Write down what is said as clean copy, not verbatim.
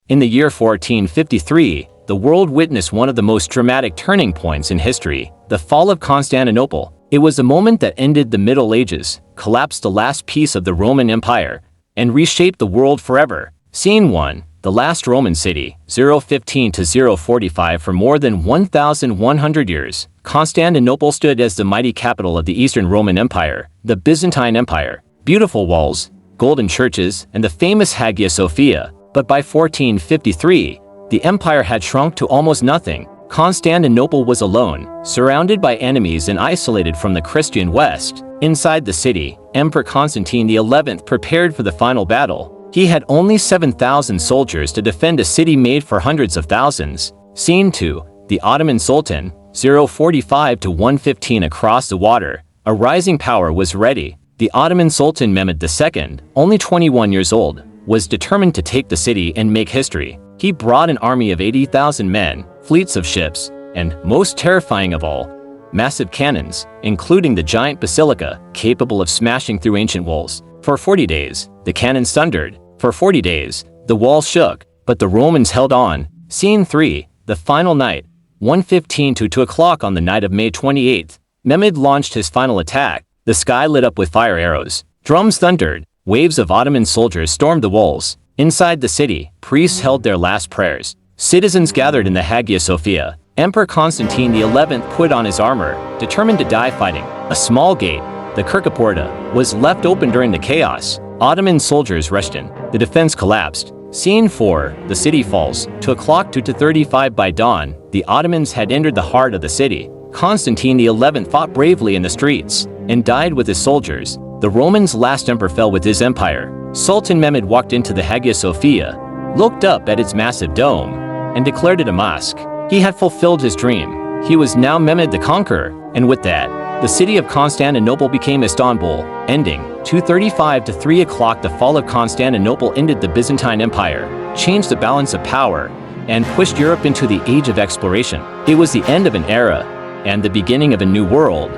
In the year 1453, the world witnessed one of the most dramatic turning points in history, the Fall of Constantinople. It was a moment that ended the Middle Ages, collapsed the last piece of the Roman Empire, and reshaped the world forever. Scene 1. The last Roman city, 015 to 045. For more than 1,100 years, Constantinople stood as the mighty capital of the Eastern Roman Empire, the Byzantine Empire. Beautiful walls, golden churches, and the famous Hagia Sophia. But by 1453, the empire had shrunk to almost nothing. Constantinople was alone, surrounded by enemies and isolated from the Christian West. Inside the city, Emperor Constantine XI prepared for the final battle. He had only 7,000 soldiers to defend a city made for hundreds of thousands. Scene 2. The Ottoman Sultan, 045 to 115. Across the water, a rising power was ready. The Ottoman Sultan Mehmed II, only 21 years old, was determined to take the city and make history. He brought an army of 80,000 men, fleets of ships, and, most terrifying of all, massive cannons, including the giant basilica, capable of smashing through ancient walls. For 40 days, the cannons thundered. For 40 days, the walls shook, but the Romans held on. Scene 3. The final night, 1:15 to 2 o'clock on the night of May 28th. Mehmed launched his final attack. The sky lit up with fire arrows. Drums thundered. Waves of Ottoman soldiers stormed the walls. Inside the city, priests held their last prayers. Citizens gathered in the Hagia Sophia. Emperor Constantine XI put on his armor, determined to die fighting. A small gate, the Kirkaporta, was left open during the chaos. Ottoman soldiers rushed in. The defense collapsed. Scene 4. The city falls. 2 o'clock to 2:35. By dawn, the Ottomans had entered the heart of the city. Constantine XI fought bravely in the streets and died with his soldiers. The Romans' last emperor fell with his empire. Sultan Mehmed walked into the Hagia Sophia, looked up at its massive dome, and declared it a mosque. He had fulfilled his dream. He was now Mehmed the Conqueror, and with that, the city of Constantinople became Istanbul, ending 2:35 to 3 o'clock. The fall of Constantinople ended the Byzantine Empire, changed the balance of power, and pushed Europe into the age of exploration. It was the end of an era and the beginning of a new world.